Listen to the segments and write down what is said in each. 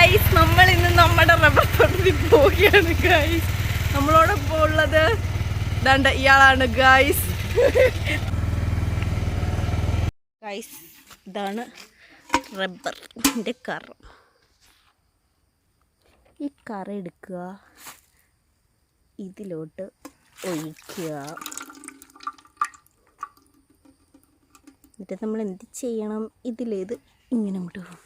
Guys, നമ്മൾ ഇന്ന് നമ്മുടെ റബ്ബർ തോട്ടത്തിൽ പോവുകയാണ് ഗൈസ്. നമ്മളോടൊപ്പം ഉള്ളത് ദാണ്ട ഇയാളാണ് ഗൈസ്. ഗൈസ്, ഇതാണ് റബ്ബറിൻ്റെ കറ. ഈ കറ എടുക്കുക, ഇതിലോട്ട് ഒഴിക്കുക. എന്നിട്ട് നമ്മൾ എന്ത് ചെയ്യണം? ഇതിലേത് ഇങ്ങനെ അങ്ങോട്ട് പോകും.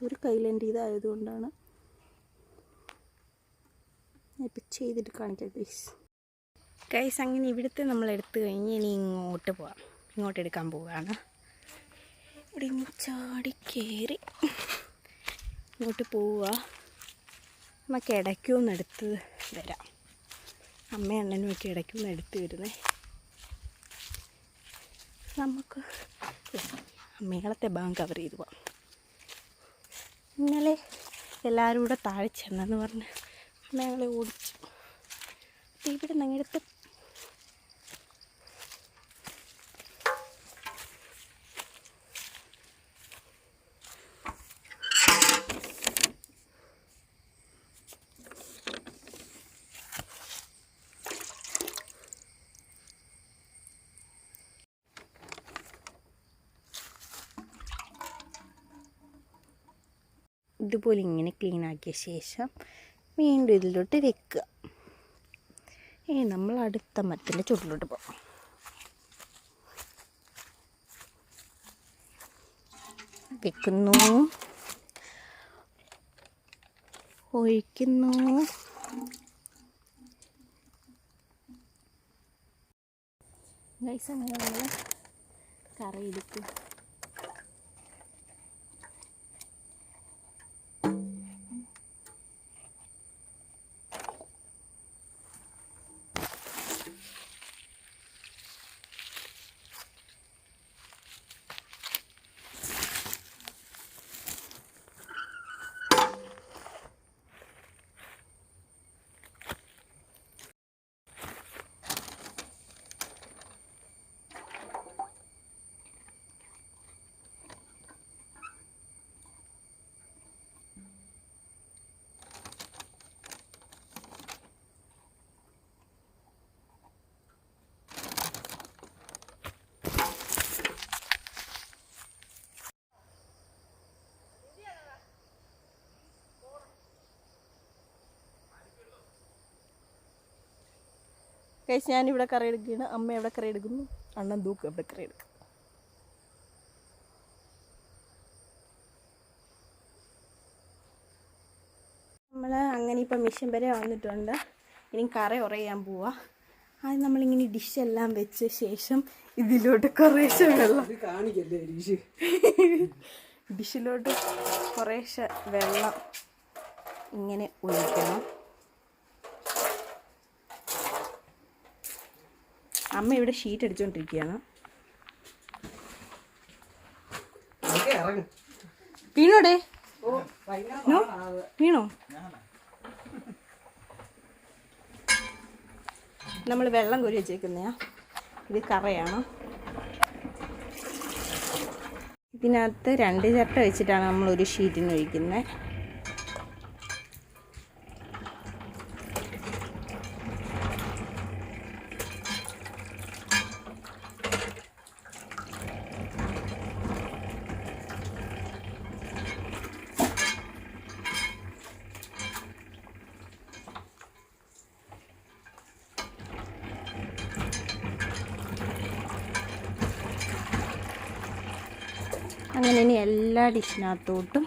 ഒരു കയ്യിലെൻ്റെ ഇതായതുകൊണ്ടാണ് ഇപ്പം ചെയ്തിട്ട് കാണിക്കാം ഗൈസ്. അങ്ങനെ ഇവിടുത്തെ നമ്മൾ എടുത്തു കഴിഞ്ഞ് ഇനി ഇങ്ങോട്ട് പോവാം. ഇങ്ങോട്ട് എടുക്കാൻ പോവുകയാണ്. ഇവിടെ ഇനി ചാടി കയറി ഇങ്ങോട്ട് പോവുക. നമുക്ക് ഇടയ്ക്കൊന്ന് എടുത്ത് വരാം. അമ്മയും അണ്ണനും ഒക്കെ ഇടയ്ക്കൊന്ന് എടുത്ത് വരുന്നേ. നമുക്ക് മേളത്തെ ഭാഗം കവർ ചെയ്ത് പോവാം. ഇന്നലെ എല്ലാവരും കൂടെ താഴെ ചെന്നെന്ന് പറഞ്ഞ് അമ്മ ഞങ്ങളെ ഓടിച്ചു. അപ്പം ഇവിടെ നിങ്ങളടുത്ത് ഇതുപോലെ ഇങ്ങനെ ക്ലീൻ ആക്കിയ ശേഷം വീണ്ടും ഇതിലോട്ട് വെക്കുക. നമ്മൾ അടുത്ത മരത്തിൻ്റെ ചുവട്ടിലോട്ട് പോകാം. വെക്കുന്നു, ഒഴിക്കുന്നു. ഗൈസ്, അങ്ങനെ നമ്മൾ കറിയെടുക്കും. ഗൈസ്, ഞാനിവിടെ കറി എടുക്കുകയാണ്. അമ്മ എവിടെ കറി എടുക്കുന്നു, അണ്ണൻ തൂക്കും എവിടെ കറി എടുക്കും. നമ്മൾ അങ്ങനെ ഇപ്പം മിഷൻ വരെ വന്നിട്ടുണ്ട്. ഇനി കറി ഉറയാൻ പോവാം. ആദ്യം നമ്മളിങ്ങനെ ഡിഷെല്ലാം വെച്ച ശേഷം ഇതിലോട്ട് കുറേശ്ശെ വെള്ളം ഡിഷിലോട്ട് കുറേശ്ശെ വെള്ളം ഇങ്ങനെ ഒഴിക്കണം. അമ്മ ഇവിടെ ഷീറ്റ് അടിച്ചുകൊണ്ടിരിക്കുകയാണ്. വീണോടെ വീണോ? നമ്മൾ വെള്ളം കോരി വെച്ചേക്കുന്നയാ. ഇത് കറയാണ്. ഇതിനകത്ത് 2 ചിരട്ട വെച്ചിട്ടാണ് നമ്മൾ ഒരു ഷീറ്റിന് ഒഴിക്കുന്നത്. അങ്ങനെ ഇനി എല്ലാ ഡിഷിനകത്തോട്ടും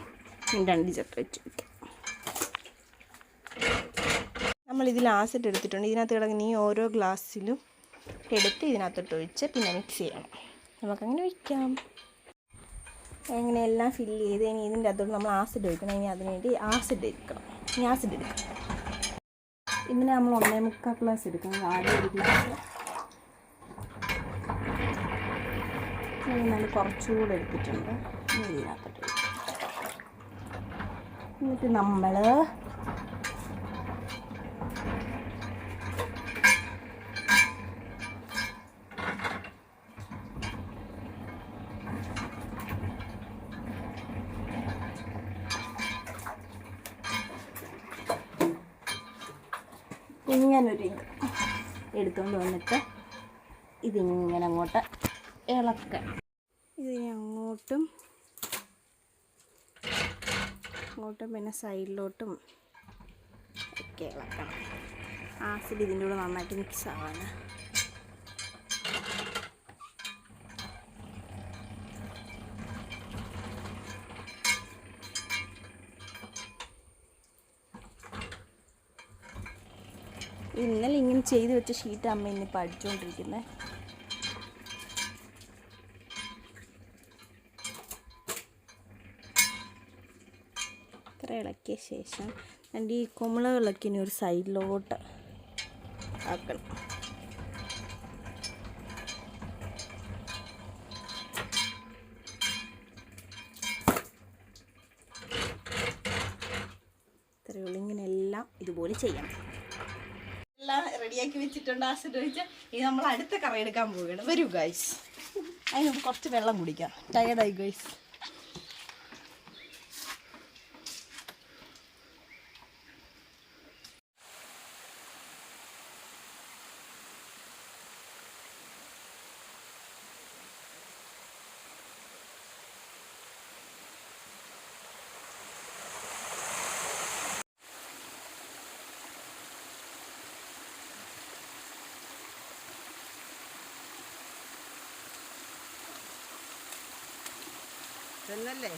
2 ചിരട്ട വെച്ച് വയ്ക്കാം. നമ്മളിതിൽ ആസിഡ് എടുത്തിട്ടുണ്ട്. ഇതിനകത്ത് കിടക്കുന്ന ഈ ഓരോ ഗ്ലാസ്സിലും എടുത്ത് ഇതിനകത്തോട്ട് ഒഴിച്ച് പിന്നെ മിക്സ് ചെയ്യണം. നമുക്കങ്ങനെ ഒഴിക്കാം. അങ്ങനെ എല്ലാം ഫില്ല് ചെയ്ത് ഇനി ഇതിൻ്റെ അകത്തോട്ട് നമ്മൾ ആസിഡ് ഒഴിക്കണം. ഇനി അതിനുവേണ്ടി ആസിഡ് എടുക്കണം. ഇനി ആസിഡ് എടുക്കണം. ഇതിന് നമ്മൾ 1.25 ഗ്ലാസ് എടുക്കണം. ആദ്യം 1 ഗ്ലാസ്, നല്ല കുറച്ചുകൂടെ എടുത്തിട്ടുണ്ട്. ഇതിനകത്തോട്ട് എന്നിട്ട് നമ്മൾ ഇങ്ങനൊരു ഇത് എടുത്തുകൊണ്ട് വന്നിട്ട് ഇതിങ്ങനെ അങ്ങോട്ട് ഇളക്കാം. ഇതിനെ അങ്ങോട്ടും പിന്നെ സൈഡിലോട്ടും ഒക്കെ ഇളക്കണം. ആസിഡ് ഇതിൻ്റെ കൂടെ നന്നായിട്ട് മിക്സ് ആവാണ്. ഇന്നലെ ഇങ്ങനെ ചെയ്ത് വെച്ച ഷീറ്റ് അമ്മ ഇന്നിപ്പോൾ അടിച്ചുകൊണ്ടിരിക്കുന്നത്. ഇത്ര ഇളക്കിയ ശേഷം എൻ്റെ ഈ കുമ്പളകളൊക്കെ ഇനി ഒരു സൈഡിലോട്ട് ആക്കണം. ഇത്രയേ ഉള്ളൂ. ഇങ്ങനെ എല്ലാം ഇതുപോലെ ചെയ്യണം. എല്ലാം റെഡിയാക്കി വെച്ചിട്ടുണ്ട്. ആസിഡ് ഒഴിച്ച് ഇനി നമ്മൾ അടുത്ത കറി എടുക്കാൻ പോവുകയാണ്. വരൂ ഗൈസ്. അതിന് കുറച്ച് വെള്ളം കുടിക്കാം. ടയർഡായി ഗൈസ്. എന്നല്ലേ